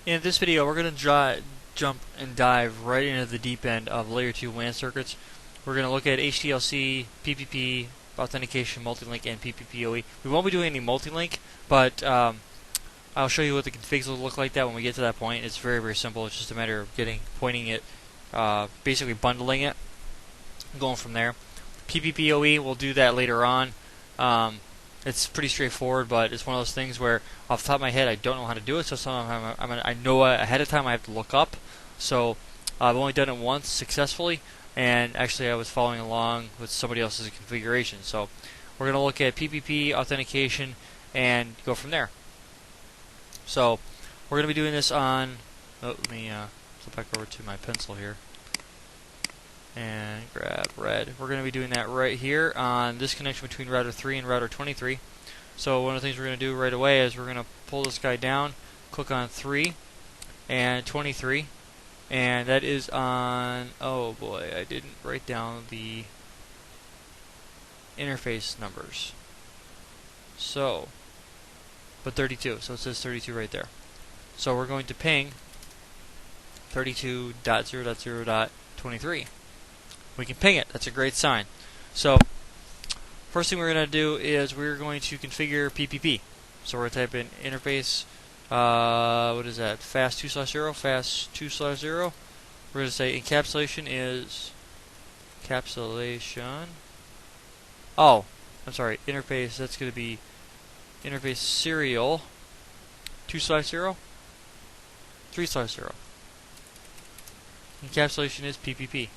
In this video, we're going to jump and dive right into the deep end of Layer 2 WAN circuits. We're going to look at HDLC, PPP, Authentication, Multilink, and PPPoE. We won't be doing any multilink, but I'll show you what the configs will look like that when we get to that point. It's very, very simple. It's just a matter of pointing it, basically bundling it, and going from there. PPPoE, we'll do that later on. It's pretty straightforward, but it's one of those things where, off the top of my head, I don't know how to do it. So sometimes I know ahead of time I have to look up. So I've only done it once successfully, and actually I was following along with somebody else's configuration. So we're going to look at PPP authentication and go from there. So we're going to be doing this on. Let me flip back over to my pencil here and grab red. We're going to be doing that right here on this connection between router 3 and router 23. So one of the things we're going to do right away is we're going to pull this guy down, click on 3 and 23, and that is on, oh boy, I didn't write down the interface numbers. So, but 32, so it says 32 right there. So we're going to ping 32.0.0.23. We can ping it. That's a great sign. So first thing we're going to do is we're going to configure PPP. So we're going to type in interface, what is that, fast 2/0, fast 2/0. We're going to say encapsulation is oh, I'm sorry, interface, that's going to be interface serial 2/0, 3/0. Encapsulation is PPP.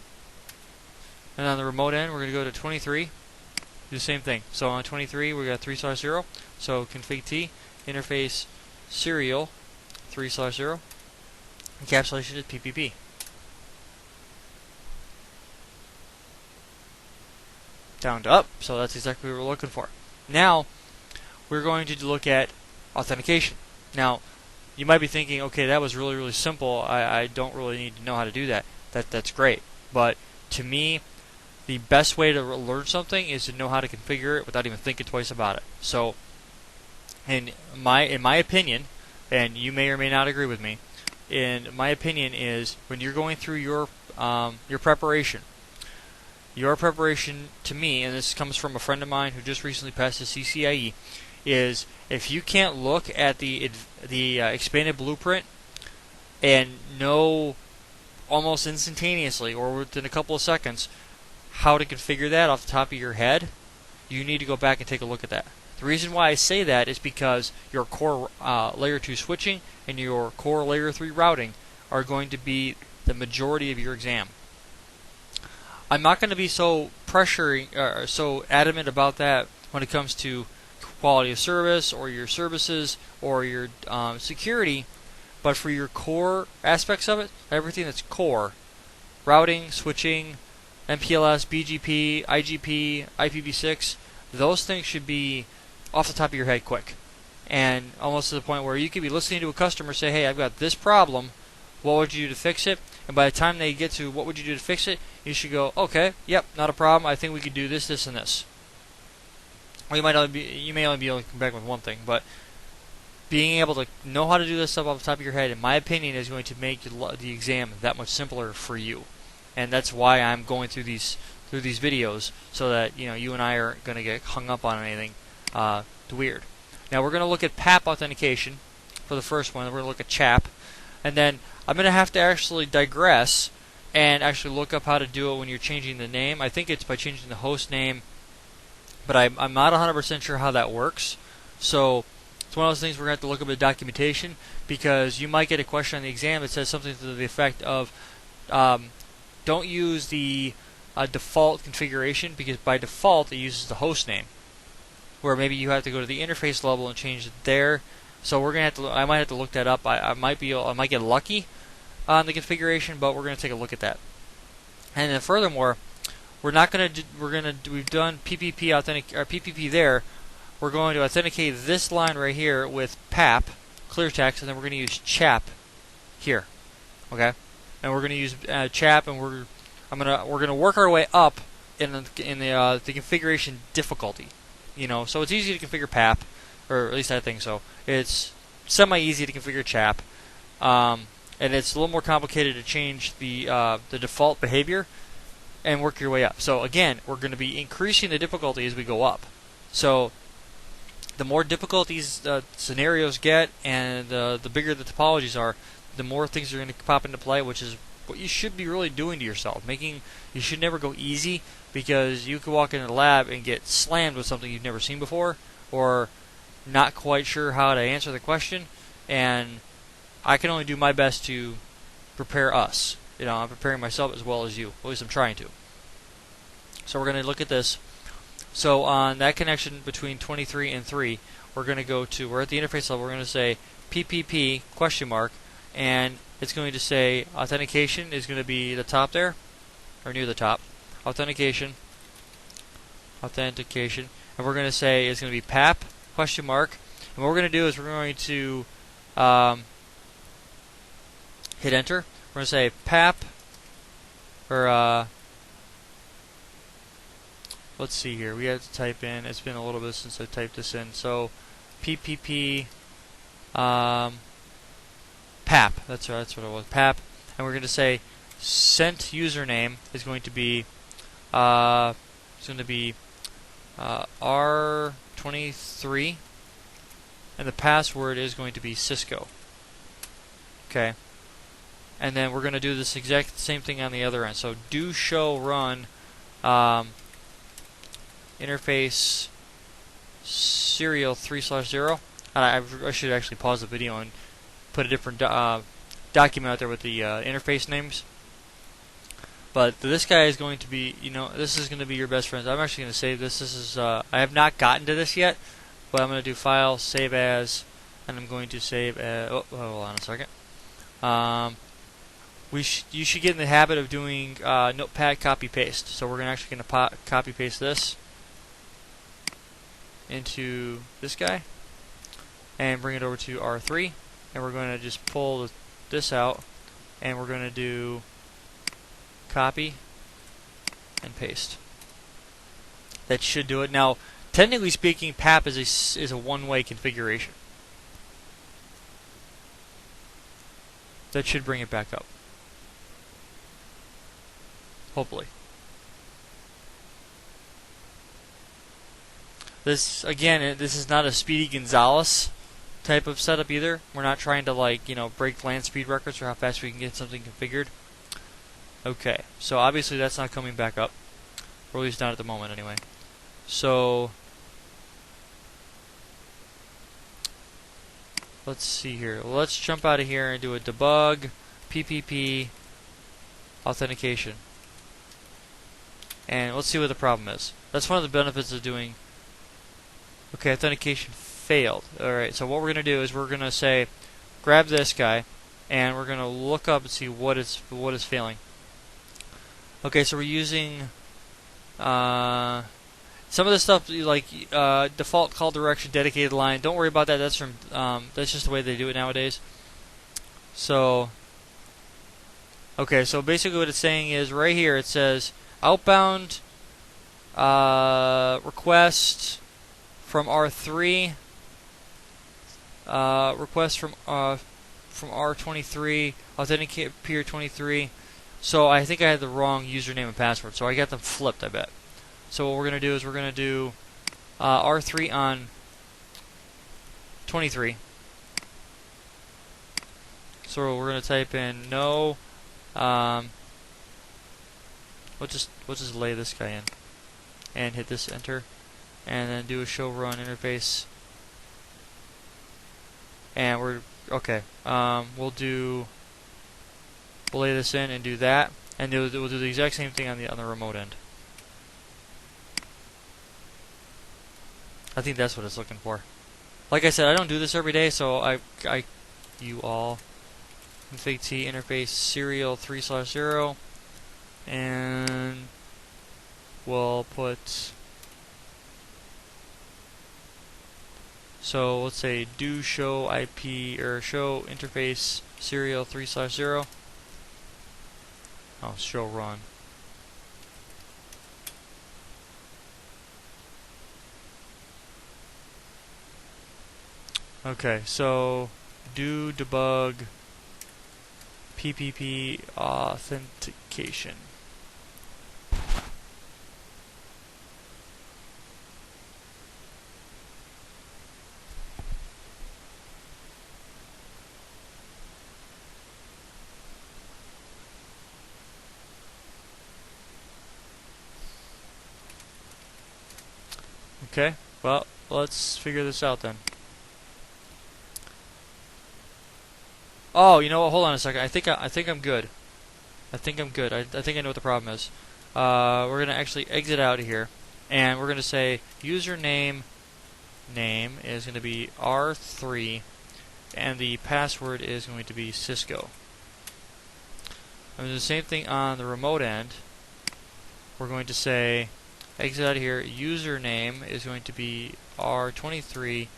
And on the remote end, we're going to go to 23, do the same thing. So on 23, we got 3/0. So config T, interface serial 3/0. Encapsulation is PPP. Down to up, so that's exactly what we're looking for. Now, we're going to look at authentication. Now, you might be thinking, okay, that was really, really simple. I don't really need to know how to do that. That's great. But to me, the best way to learn something is to know how to configure it without even thinking twice about it. So, in my opinion, and you may or may not agree with me, in my opinion is when you're going through your preparation. Your preparation to me, and this comes from a friend of mine who just recently passed his CCIE, is if you can't look at the expanded blueprint and know almost instantaneously or within a couple of seconds how to configure that off the top of your head, you need to go back and take a look at that. The reason why I say that is because your core layer 2 switching and your core layer 3 routing are going to be the majority of your exam. I'm not going to be so so adamant about that when it comes to quality of service or your services or your security, but for your core aspects of it, everything that's core, routing, switching, MPLS, BGP, IGP, IPv6, those things should be off the top of your head quick. And almost to the point where you could be listening to a customer say, hey, I've got this problem, what would you do to fix it? And by the time they get to what would you do to fix it, you should go, okay, yep, not a problem, I think we could do this, this, and this. Or you may only be able to come back with one thing, but being able to know how to do this stuff off the top of your head, in my opinion, is going to make the exam that much simpler for you. And that's why I'm going through these videos, so that you and I aren't going to get hung up on anything weird. Now we're going to look at PAP authentication for the first one. We're going to look at CHAP, and then I'm going to have to actually digress and actually look up how to do it when you're changing the name. I think it's by changing the host name, but I'm not 100% sure how that works. So it's one of those things we're going to have to look up the documentation, because you might get a question on the exam that says something to the effect of don't use the default configuration, because by default it uses the host name, where maybe you have to go to the interface level and change it there. So we're gonna have to. I might have to look that up. I might get lucky on the configuration, but we're gonna take a look at that. And then furthermore, we've done PPP PPP there. We're going to authenticate this line right here with PAP, clear text, and then we're going to use CHAP here. Okay, and we're going to use CHAP, and we're going to work our way up in the configuration difficulty. So it's easy to configure PAP, or at least I think so. It's semi-easy to configure CHAP. and it's a little more complicated to change the default behavior and work your way up. So again, we're going to be increasing the difficulty as we go up. So the more difficult these scenarios get, and the bigger the topologies are, the more things are going to pop into play, which is what you should be really doing to yourself. You should never go easy, because you could walk into the lab and get slammed with something you've never seen before, or not quite sure how to answer the question, and I can only do my best to prepare us. I'm preparing myself as well as you. At least I'm trying to. So we're going to look at this. So on that connection between 23 and 3, we're at the interface level, we're going to say PPP question mark, and it's going to say authentication is going to be the top there, or near the top. Authentication, and we're going to say it's going to be PAP question mark, and what we're going to do is we're going to hit enter. We're going to say PAP, or let's see here, we have to type in, it's been a little bit since I typed this in, so PPP PAP, that's what it was, PAP, and we're going to say sent username is going to be R23, and the password is going to be Cisco. Okay, and then we're going to do this exact same thing on the other end. So do show run interface serial 3/0. I should actually pause the video and put a different document out there with the interface names. But this guy is going to be, this is going to be your best friend. I'm actually going to save this. This is I have not gotten to this yet, but I'm going to do File, Save As, and I'm going to save as. Hold on a second. You should get in the habit of doing Notepad copy paste. So we're actually going to copy paste this into this guy and bring it over to R3, and we're going to just pull this out, and we're going to do copy and paste. That should do it. Now, technically speaking, PAP is a one-way configuration. That should bring it back up. Hopefully. This is not a Speedy Gonzales type of setup either. We're not trying to break land speed records for how fast we can get something configured. Okay, so obviously that's not coming back up, or at least not at the moment anyway. So let's see here. Let's jump out of here and do a debug PPP authentication, and let's see what the problem is. That's one of the benefits of doing. Okay, authentication failed. Alright, so what we're going to do is we're going to say grab this guy, and we're going to look up and see what is failing. Okay, so we're using some of this stuff like default call direction, dedicated line. Don't worry about that. That's just the way they do it nowadays. So okay, so basically what it's saying is right here it says outbound request from R3, request from R23, authenticate peer 23. So I think I had the wrong username and password, so I got them flipped, I bet. So what we're going to do is we're going to do R3 on 23. So we're going to type in no. We'll just lay this guy in and hit this enter, and then do a show run interface. And we're okay. We'll lay this in and do that, and we'll do the exact same thing on the remote end. I think that's what it's looking for. Like I said, I don't do this every day, so you all config T interface serial 3/0, and we'll put. So let's say do show IP or show interface serial 3/0. Oh, show run. Okay, so do debug PPP Authentication. Okay, well, let's figure this out then. Oh, you know what? Hold on a second. I think I'm good. I think I'm good. I think I know what the problem is. We're gonna actually exit out of here, and we're gonna say username name is gonna be R3, and the password is going to be Cisco. I'm gonna do the same thing on the remote end. We're going to say exit out of here. Username is going to be R23.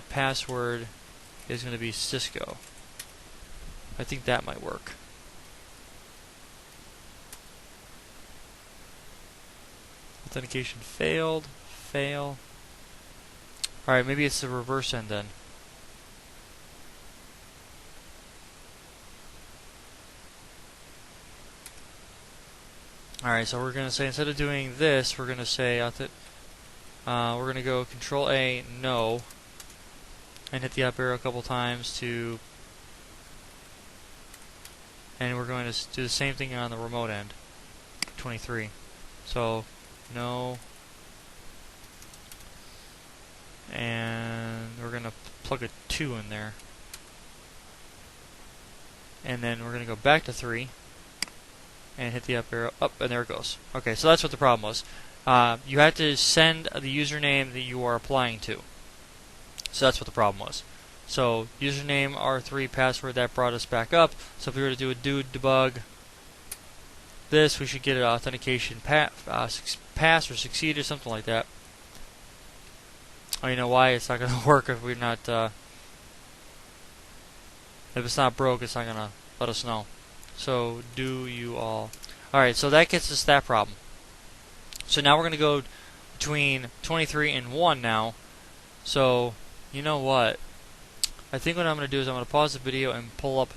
Password is going to be Cisco. I think that might work. Authentication failed. Fail. Alright, maybe it's the reverse end then. Alright, so we're going to say, instead of doing this, we're going to say, we're going to go Control A, no, and hit the up arrow a couple times to, and we're going to do the same thing on the remote end, 23. So, no, and we're going to plug a 2 in there, and then we're going to go back to 3, and hit the up arrow, up, and there it goes. Okay, so that's what the problem was. You had to send the username that you are applying to. So that's what the problem was. So username R3 password, that brought us back up. So if we were to do a do debug this, we should get an authentication pass or succeed or something like that. Oh, you know why it's not going to work if we're not if it's not broke, it's not going to let us know. So do you all. Alright, so that gets us that problem. So now we're going to go between 23 and 1 now. So, you know what? I think what I'm going to do is I'm going to pause the video and pull up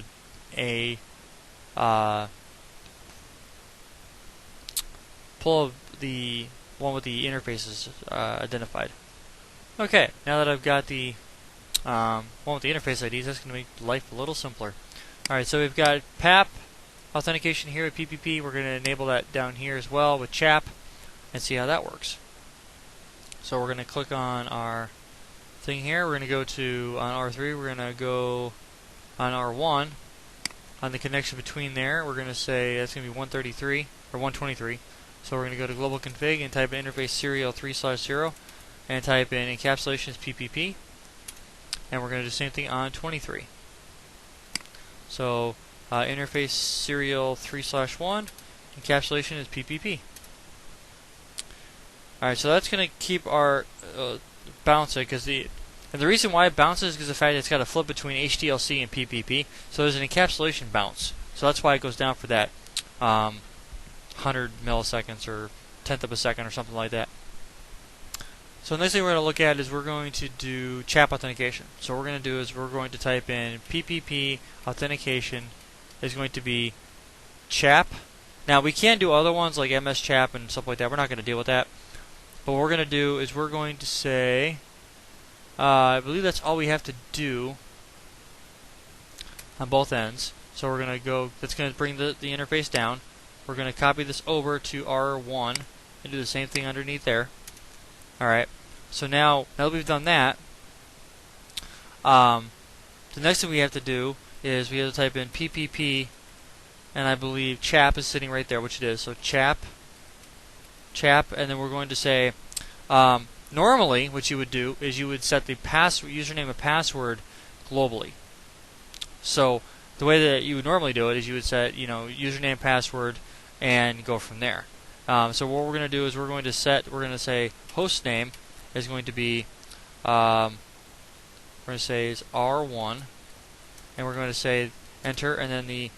pull up the one with the interfaces identified. Okay, now that I've got the one with the interface IDs, that's going to make life a little simpler. Alright, so we've got PAP authentication here with PPP. We're going to enable that down here as well with CHAP and see how that works. So we're going to click on our thing here. We're going to go to, on R3, we're going to go on R1. On the connection between there, we're going to say that's going to be 133 or 123. So we're going to go to global config and type in interface serial 3/0 and type in encapsulation is PPP. And we're going to do the same thing on 23. So interface serial 3/1 encapsulation is PPP. Alright, so that's going to keep our bouncing, because the reason why it bounces is because of the fact that it's got to flip between HDLC and PPP. So there's an encapsulation bounce. So that's why it goes down for that 100 milliseconds or tenth of a second or something like that. So the next thing we're going to look at is we're going to do CHAP authentication. So what we're going to do is we're going to type in PPP authentication is going to be CHAP. Now we can do other ones like MS CHAP and stuff like that. We're not going to deal with that. But what we're going to do is we're going to say, I believe that's all we have to do on both ends. So we're going to go, that's going to bring the interface down. We're going to copy this over to R1 and do the same thing underneath there. Alright, so now that we've done that, the next thing we have to do is we have to type in PPP, and I believe CHAP is sitting right there, which it is. So CHAP, and then we're going to say, normally what you would do is you would set the username and password globally. So the way that you would normally do it is you would set, username, password, and go from there. So what we're going to do is we're going to say host name is going to be, we're going to say is R1, and we're going to say enter, and then the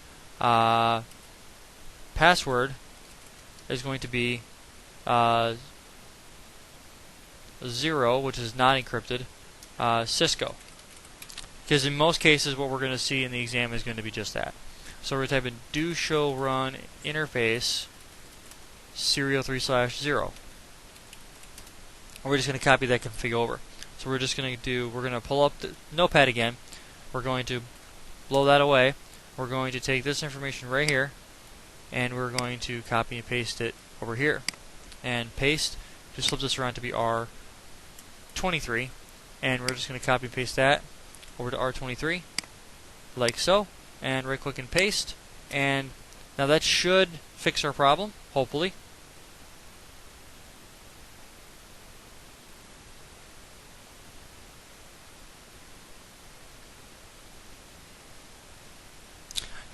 password is going to be 0, which is not encrypted, Cisco. Because in most cases what we're going to see in the exam is going to be just that. So we're going to type in do show run interface serial 3/0. And we're just going to copy that config over. So we're just going to we're going to pull up the notepad again. We're going to blow that away. We're going to take this information right here, and we're going to copy and paste it over here. And paste, just flip this around to be R23, and we're just going to copy and paste that over to R23, like so, and right click and paste, and now that should fix our problem, hopefully.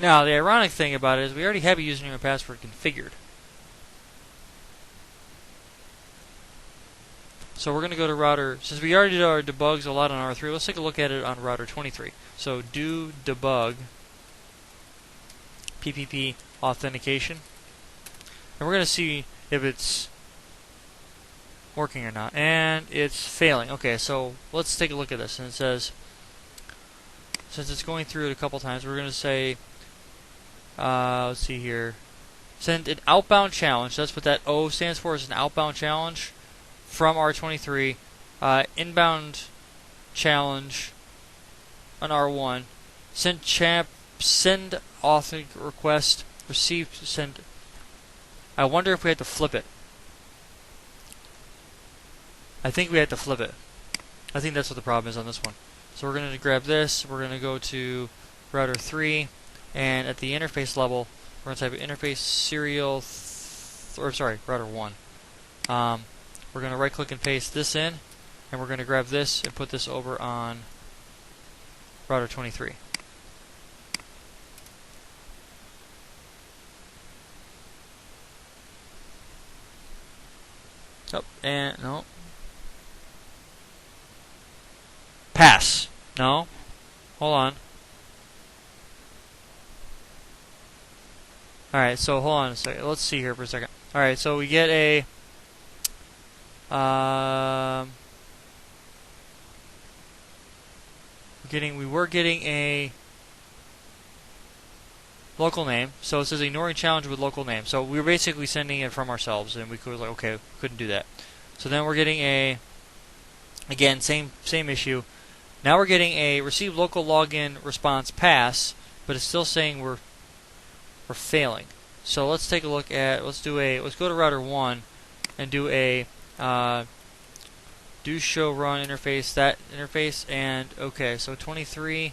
Now, the ironic thing about it is we already have a username and password configured. So we're going to go to router, since we already did our debugs a lot on R3, let's take a look at it on router 23. So do debug PPP Authentication. And we're going to see if it's working or not. And it's failing. Okay, so let's take a look at this. And it says, since it's going through it a couple times, we're going to say, let's see here, send an outbound challenge. That's what that O stands for, is an outbound challenge from R23. Inbound challenge on R1. Send CHAP, send auth request, received, send. I wonder if we had to flip it. I think we had to flip it. I think that's what the problem is on this one. So we're going to grab this, we're going to go to router 3, and at the interface level, we're going to type interface serial, router 1. We're going to right click and paste this in, and we're going to grab this and put this over on router 23. Oh, and no. Pass. No. Hold on. Alright, so hold on a second. Let's see here for a second. Alright, so we get a we were getting a local name. So it says ignoring challenge with local name. So we were basically sending it from ourselves, and we could like, okay, couldn't do that. So then we're getting a, again, same issue. Now we're getting a receive local login response pass, but it's still saying we're failing. So let's take a look at, let's go to router 1 and do a do show run interface, that interface, and okay, so 23.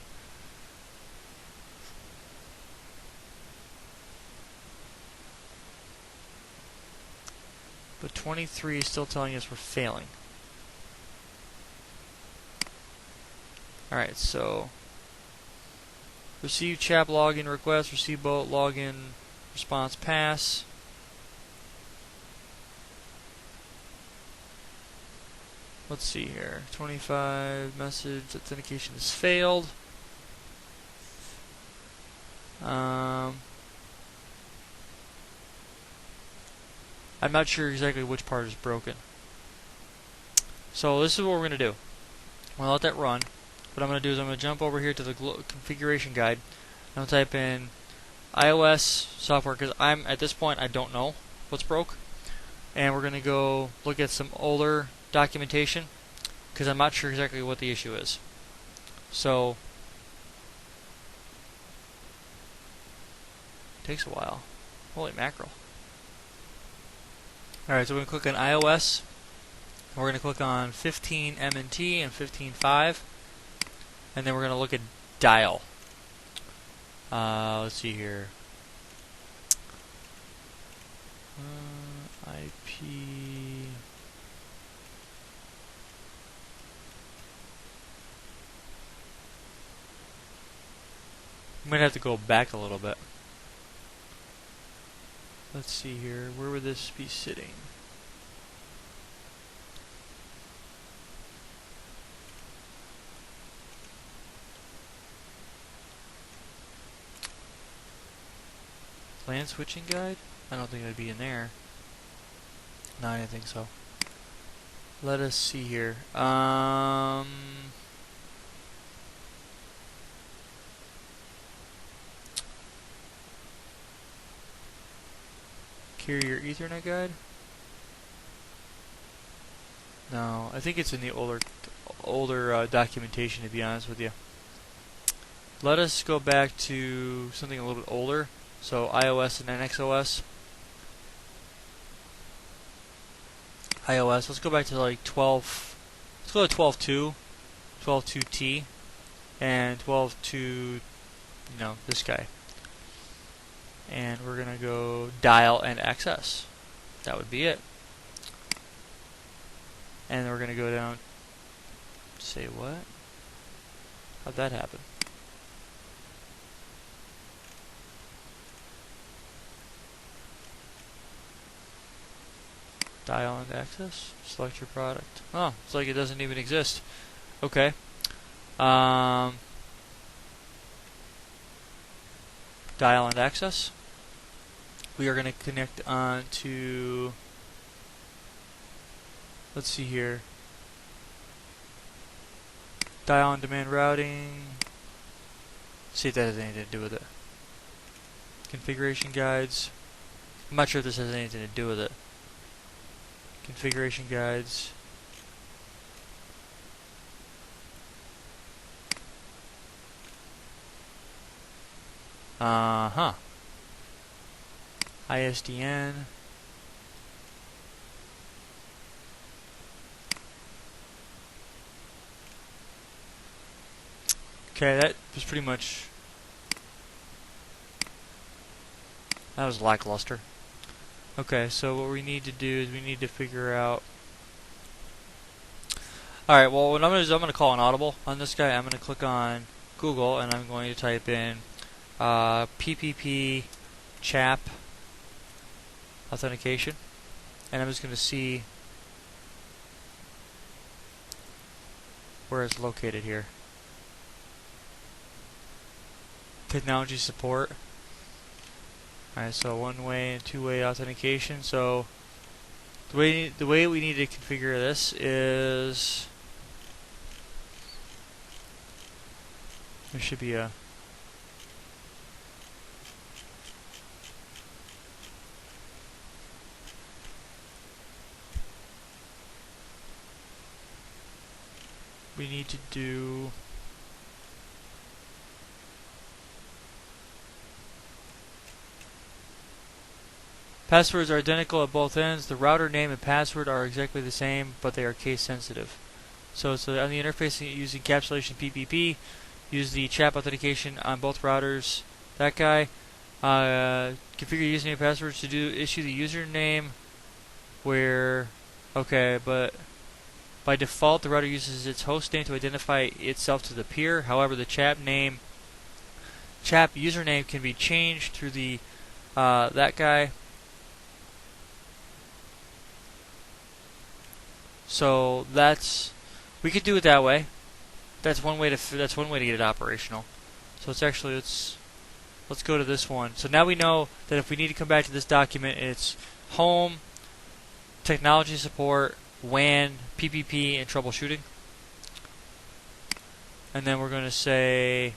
But 23 is still telling us we're failing. Alright, so receive CHAP login request, receive boat login response pass. Let's see here. 25 message authentication has failed. I'm not sure exactly which part is broken. So this is what we're going to do. I'm going to let that run. What I'm going to do is I'm going to jump over here to the configuration guide. I'm going to type in iOS software, because at this point I don't know what's broke. And we're going to go look at some older documentation, because I'm not sure exactly what the issue is. So it takes a while. Holy mackerel. Alright, so we're going to click on iOS. We're going to click on 15 MNT and 15.5. And then we're going to look at dial. Let's see here. IP. I'm going to have to go back a little bit. Let's see here. Where would this be sitting? LAN switching guide? I don't think that'd be in there. No, I didn't think so. Let us see here. Carrier Ethernet guide? No, I think it's in the older documentation, to be honest with you. Let us go back to something a little bit older. So iOS and NXOS. iOS, let's go back to like 12. Let's go to 12.2, 12.2T, and 12.2, this guy. And we're going to go dial and access. That would be it. And we're going to go down, say what? How'd that happen? Dial and access, select your product. Oh, it's like it doesn't even exist. Okay. Dial and access. We are going to connect on to, let's see here, dial on demand routing. See if that has anything to do with it. Configuration guides. I'm not sure if this has anything to do with it. Configuration guides. ISDN. Okay, that was pretty much, that was lackluster. Okay, so what we need to do is we need to figure out. Alright, well, what I'm going to do is I'm going to call an audible on this guy. I'm going to click on Google and I'm going to type in PPP CHAP Authentication. And I'm just going to see where it's located here. Technology support. Alright, so one-way and two-way authentication. So the way we need to configure this is there should be a we need to do passwords are identical at both ends. The router name and password are exactly the same, but they are case sensitive. So on the interface using encapsulation PPP, use the CHAP authentication on both routers. That guy. Configure username and passwords to issue the username where but by default the router uses its host name to identify itself to the peer. However, the CHAP username can be changed through the that guy. So we could do it that way. That's one way to get it operational. So it's actually let's go to this one. So now we know that if we need to come back to this document, it's home, technology support, WAN, PPP, and troubleshooting. And then we're going to say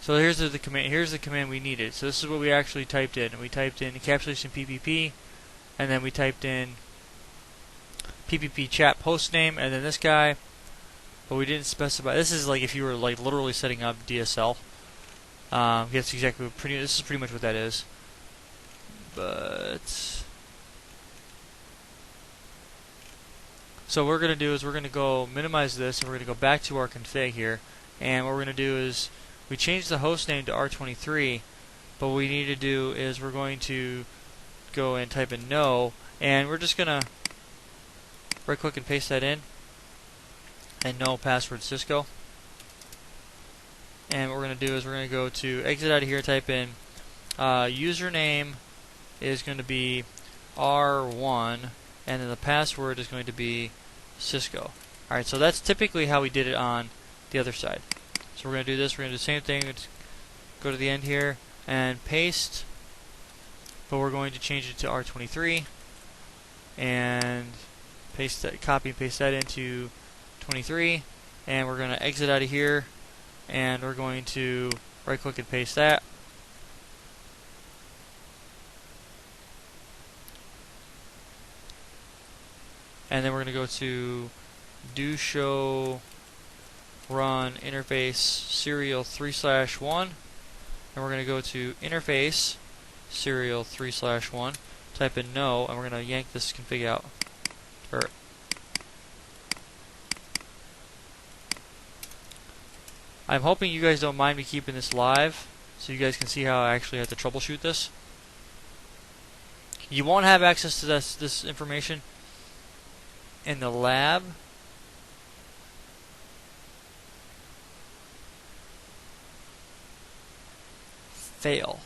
so here's the command. Here's the command we needed. So this is what we actually typed in. We typed in encapsulation PPP, and then we typed in PPP CHAP hostname, and then this guy. But we didn't specify. This is like if you were like literally setting up DSL. That's exactly this is pretty much what that is. But so what we're going to do is we're going to go minimize this, and we're going to go back to our config here. And what we're going to do is we change the host name to R23, but what we need to do is we're going to go and type in no, and we're just going to right click and paste that in, and no password Cisco. And what we're going to do is we're going to go to exit out of here, type in username is going to be R1, and then the password is going to be Cisco. Alright, so that's typically how we did it on the other side. So we're going to do this, we're going to do the same thing, let's go to the end here and paste, but we're going to change it to R23 and paste that, copy and paste that into 23, and we're going to exit out of here, and we're going to right click and paste that. And then we're going to go to do show run interface serial 3/1, and we're going to go to interface serial 3/1, type in no, and we're going to yank this config out. I'm hoping you guys don't mind me keeping this live so you guys can see how I actually have to troubleshoot this. You won't have access to this information in the lab. Fail.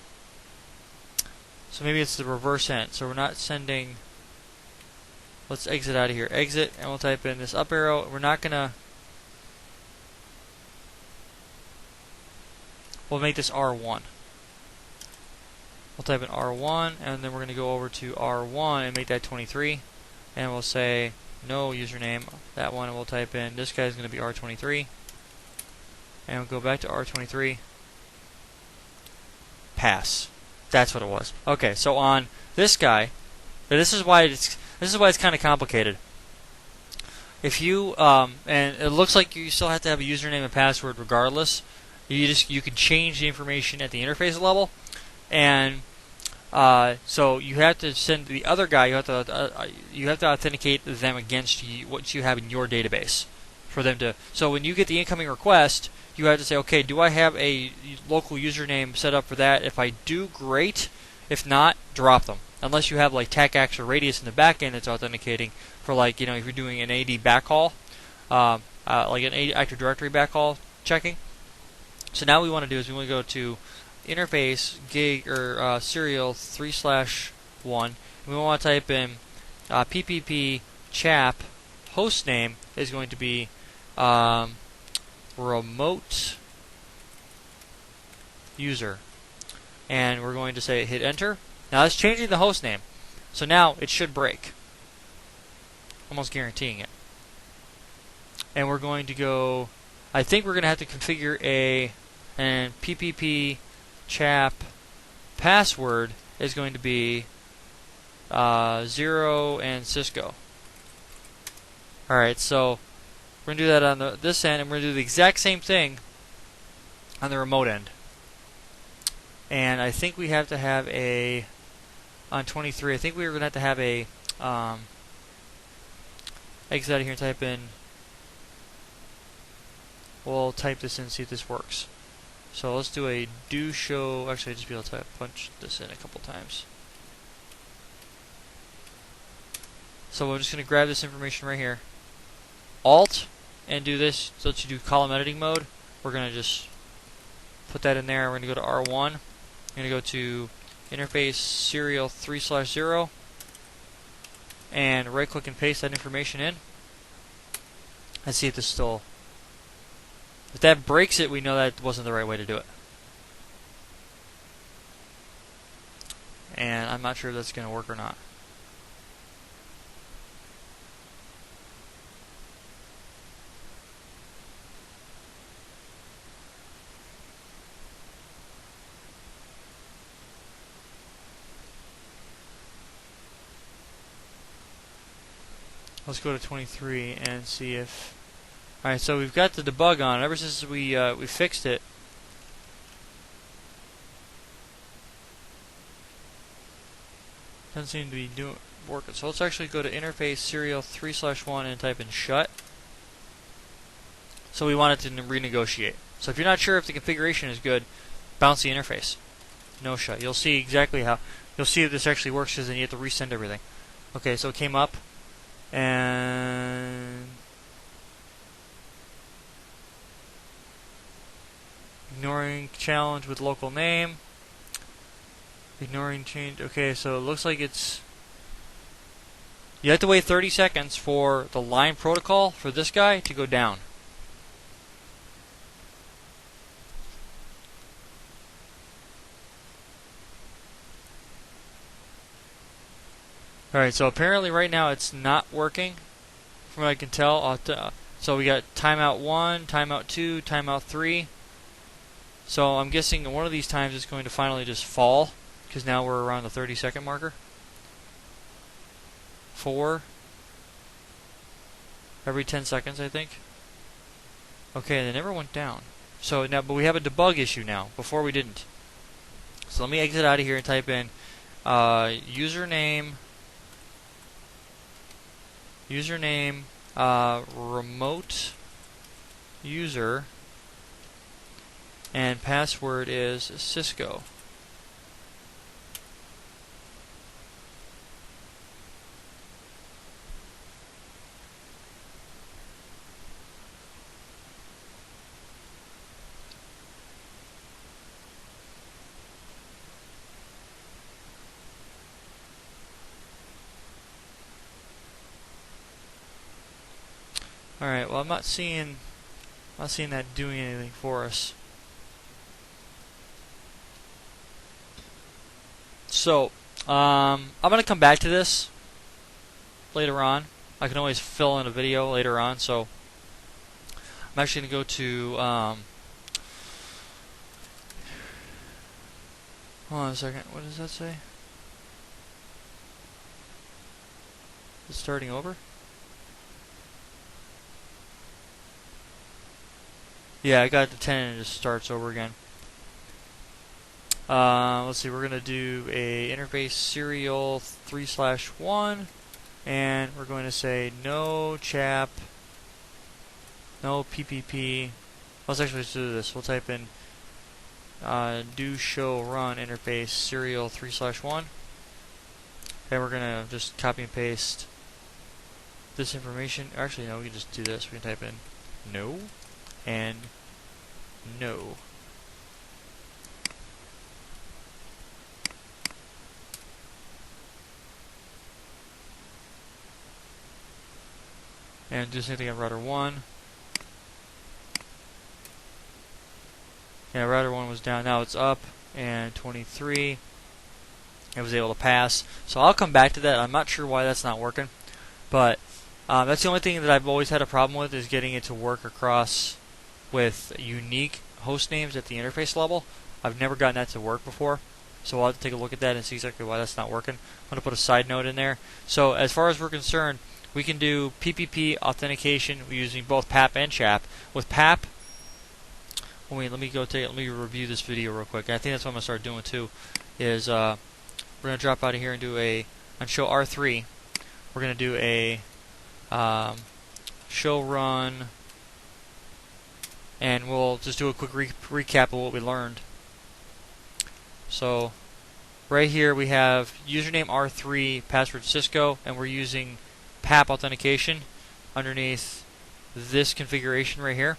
So maybe it's the reverse hint. So we're not sending. Let's exit out of here. Exit, and we'll type in this up arrow. We're not gonna. We'll make this R1. We'll type in R1, and then we're gonna go over to R1 and make that 23, and we'll say no username, that one, and we'll type in this guy's going to be R23, and we'll go back to R23, pass. That's what it was. Okay, so on this guy, this is why it's kind of complicated. If you and it looks like you still have to have a username and password regardless. You can change the information at the interface level, and so you have to send the other guy. You have to authenticate them against what you have in your database for them to. So when you get the incoming request, you have to say, okay, do I have a local username set up for that? If I do, great. If not, drop them. Unless you have like TACAX or Radius in the back end that's authenticating for, like, if you're doing an AD backhaul, like an Active Directory backhaul checking. So now what we want to do is we want to go to interface gig or serial 3/1, and we want to type in PPP CHAP hostname is going to be remote user, and we're going to say hit enter. Now that's changing the host name, so now it should break, almost guaranteeing it. And we're going to go. I think we're going to have to configure and PPP CHAP password is going to be 0 and Cisco. Alright, so we're going to do that on this end, and we're going to do the exact same thing on the remote end. And I think we have to have on 23, I think we're going to have a exit out of here and type in. We'll type this in, see if this works. So let's do a do show. Actually, I'll just be able to punch this in a couple times. So we're just going to grab this information right here, Alt, and do this. So let's do column editing mode. We're going to just put that in there. We're going to go to R1. We're going to go to interface serial 3/0, and right click and paste that information in, and see if this still. If that breaks it, we know that wasn't the right way to do it. And I'm not sure if that's going to work or not. Let's go to 23 and see if. Alright, so we've got the debug on. Ever since we fixed it, doesn't seem to be working. So let's actually go to interface serial 3/1 and type in shut. So we want it to renegotiate. So if you're not sure if the configuration is good, bounce the interface. No shut. You'll see exactly how. You'll see if this actually works, because then you have to resend everything. Okay, so it came up, and ignoring challenge with local name. Ignoring change. Okay, so it looks like it's. You have to wait 30 seconds for the line protocol for this guy to go down. Alright, so apparently right now it's not working, from what I can tell. So we got timeout 1, timeout 2, timeout 3. So I'm guessing one of these times it's going to finally just fall, because now we're around the 30-second marker. 4 every 10 seconds, I think. Okay, and it never went down. So now, but we have a debug issue now. Before we didn't. So let me exit out of here and type in username remote user, and password is Cisco. Alright, well I'm not seeing that doing anything for us. So, I'm going to come back to this later on. I can always fill in a video later on, so I'm actually going to go to, hold on a second, what does that say? Is it starting over? Yeah, I got to 10 and it just starts over again. Let's see, we're going to do a interface serial 3/1, and we're going to say no CHAP, no PPP. Let's actually do this. We'll type in do show run interface serial 3/1, and we're going to just copy and paste this information. Actually, no, we can just do this. We can type in no and no. And do the same thing on router 1. Yeah, router 1 was down, now it's up, and 23. I was able to pass. So I'll come back to that. I'm not sure why that's not working, but that's the only thing that I've always had a problem with, is getting it to work across with unique host names at the interface level. I've never gotten that to work before, so I'll have to take a look at that and see exactly why that's not working. I'm going to put a side note in there. So as far as we're concerned, we can do PPP authentication using both PAP and CHAP. With PAP, let me review this video real quick. I think that's what I'm going to start doing too. Is we're going to drop out of here and do on show R3. We're going to do a show run, and we'll just do a quick recap of what we learned. So right here we have username R3, password Cisco, and we're using PAP authentication underneath this configuration right here.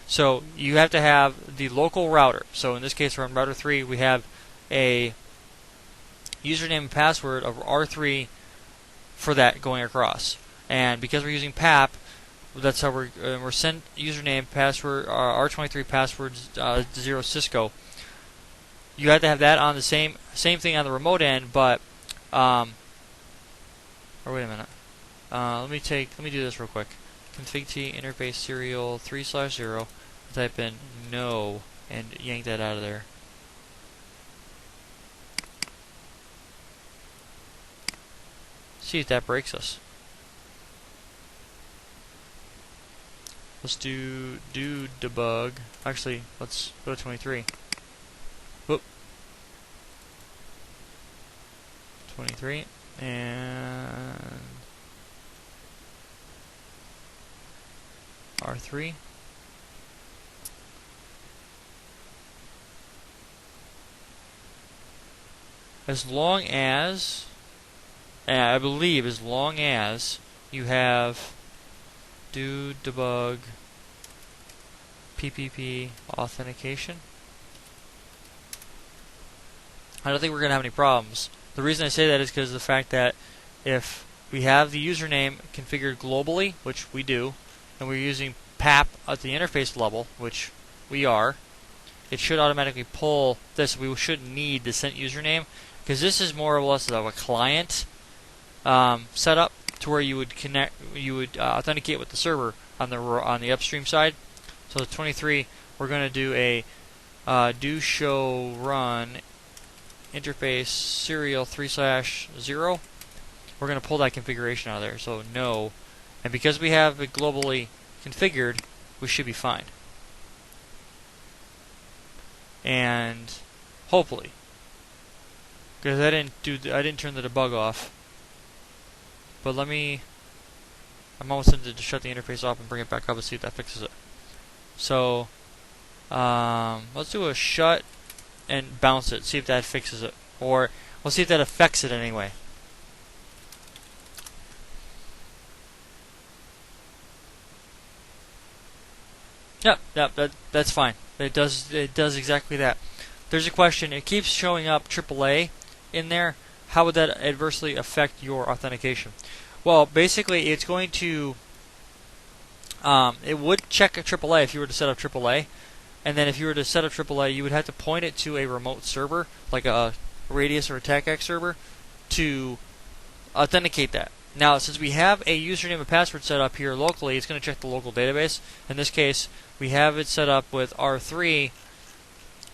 So you have to have the local router. So in this case, we're on router 3. We have a username and password of R3 for that going across. And because we're using PAP, that's how we're sent username, password, R23 password 0 Cisco. You have to have that on the same thing on the remote end, but or wait a minute. Let me do this real quick. Config T interface serial 3/0. Type in no and yank that out of there. See if that breaks us. Let's do debug. Actually, let's go to 23. Whoop. 23 and R3. As long as, I believe, as long as you have do debug PPP authentication, I don't think we're going to have any problems. The reason I say that is because of the fact that if we have the username configured globally, which we do, and we're using PAP at the interface level, which we are, it should automatically pull this. We shouldn't need the sent username, because this is more or less of a client setup to where you would authenticate with the server on the upstream side. So the 23, we're going to do a do show run interface serial 3/0. We're going to pull that configuration out of there. So no. And because we have it globally configured, we should be fine. And hopefully, because I didn't turn the debug off. But I'm almost tempted to shut the interface off and bring it back up and see if that fixes it. So let's do a shut and bounce it, see if that fixes it, or we'll see if that affects it anyway. Yep, that's fine. It does exactly that. There's a question. It keeps showing up AAA in there. How would that adversely affect your authentication? Well, basically, it's going to it would check a AAA if you were to set up AAA, and then if you were to set up AAA, you would have to point it to a remote server, like a Radius or a TACAC server, to authenticate that. Now, since we have a username and password set up here locally, it's going to check the local database. In this case, we have it set up with R3,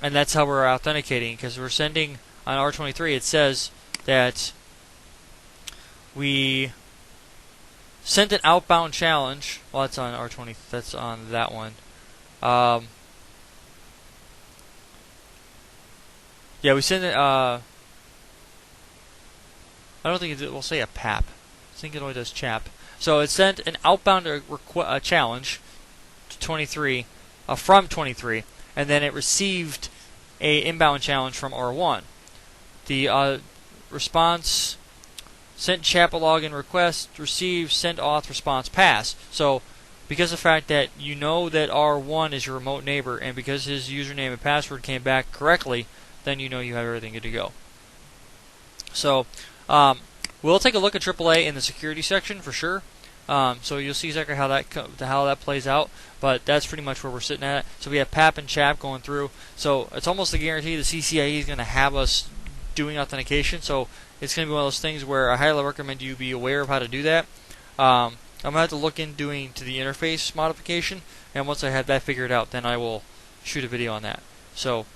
and that's how we're authenticating, because we're sending on R23. It says that we sent an outbound challenge. Well, that's on R20. That's on that one. Yeah, we sent it. I don't think we'll say a PAP. I think it only does CHAP. So it sent an outbound challenge to 23 from 23, and then it received a inbound challenge from R1. The response sent CHAP login request, received, sent auth response pass. So because of the fact that you know that R1 is your remote neighbor, and because his username and password came back correctly, then you know you have everything good to go. So we'll take a look at AAA in the security section for sure. So you'll see exactly how that plays out. But that's pretty much where we're sitting at. So we have PAP and CHAP going through. So it's almost a guarantee the CCIE is going to have us doing authentication. So it's going to be one of those things where I highly recommend you be aware of how to do that. I'm going to have to look in doing to the interface modification. And once I have that figured out, then I will shoot a video on that. So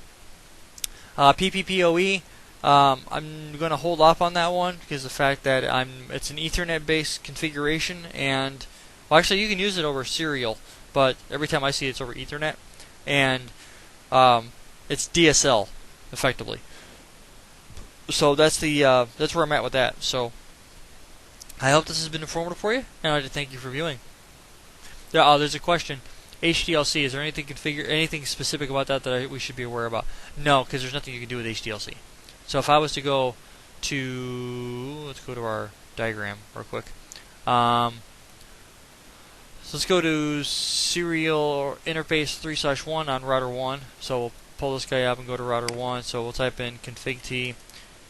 PPP OE. I'm going to hold off on that one because the fact that it's an Ethernet-based configuration, and well, actually you can use it over serial, but every time I see it's over Ethernet, and it's DSL effectively. So that's where I'm at with that. So I hope this has been informative for you, and I'd like to thank you for viewing. There's a question. HDLC, is there anything specific about that we should be aware about? No, because there's nothing you can do with HDLC. So if I was to go to, let's go to our diagram real quick. So let's go to serial interface 3/1 on router 1. So we'll pull this guy up and go to router 1. So we'll type in config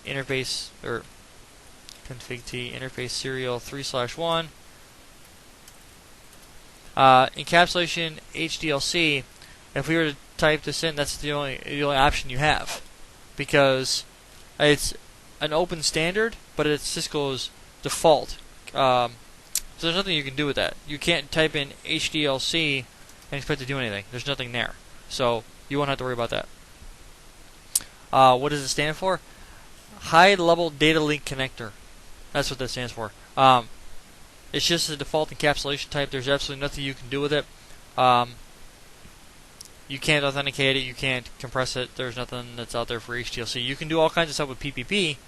interface serial 3/1. Encapsulation HDLC. If we were to type this in, that's the only option you have, because it's an open standard, but it's Cisco's default. So there's nothing you can do with that. You can't type in HDLC and expect to do anything. There's nothing there. So you won't have to worry about that. What does it stand for? High Level Data Link Connector. That's what that stands for. It's just a default encapsulation type. There's absolutely nothing you can do with it. You can't authenticate it. You can't compress it. There's nothing that's out there for HDLC. You can do all kinds of stuff with PPP.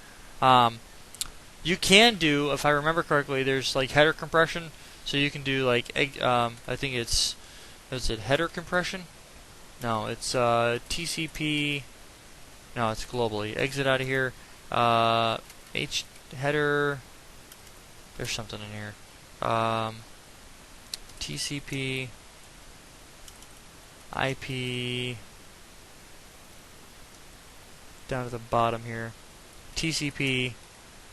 You can do, if I remember correctly, there's like header compression. So you can do like, I think is it header compression? No, it's TCP. No, it's globally. Exit out of here. Header. There's something in here. TCP. IP down at the bottom here, TCP,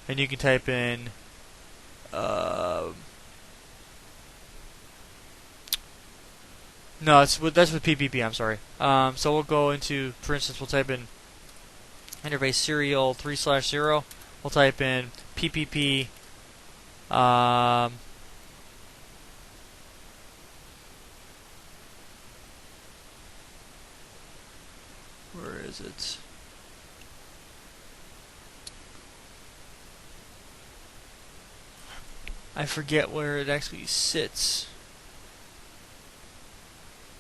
and you can type in no, that's with PPP. I'm sorry. So we'll go into, for instance, we'll type in interface serial 3/0. We'll type in PPP. Where is it? I forget where it actually sits.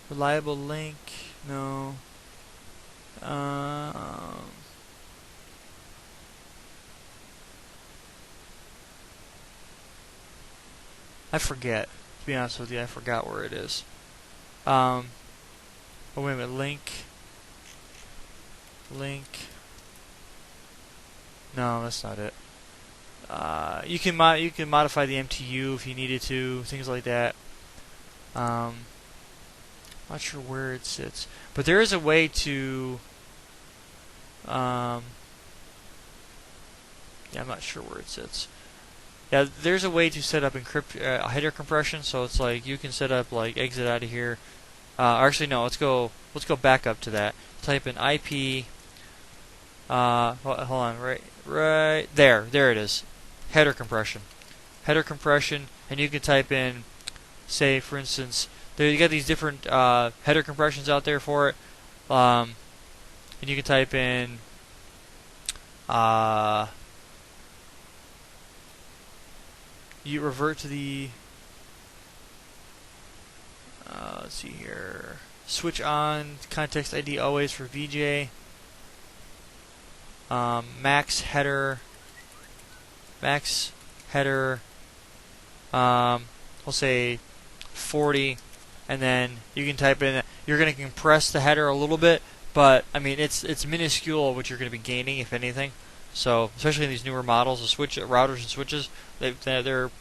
Reliable link? No. I forget. To be honest with you, I forgot where it is. Oh wait a minute. Link. No, that's not it. You can modify the MTU if you needed to, things like that. Not sure where it sits, but there is a way to. Yeah, I'm not sure where it sits. Yeah, there's a way to set up header compression. So it's like you can set up like exit out of here. Actually, no. Let's go back up to that. Type in IP. Hold on. Right there. There it is. Header compression. Header compression, and you can type in, say, for instance, you got these different header compressions out there for it, and you can type in. You revert to the. Let's see here. Switch on context ID always for VJ. Max header. We'll say 40, and then you can type in. You're going to compress the header a little bit, but I mean it's minuscule what you're going to be gaining, if anything. So especially in these newer models, the routers and switches, their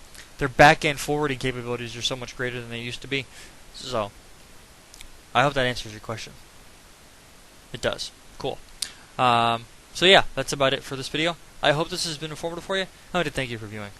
back-end forwarding capabilities are so much greater than they used to be. So I hope that answers your question. It does. Cool. So yeah, that's about it for this video. I hope this has been informative for you. I want to thank you for viewing.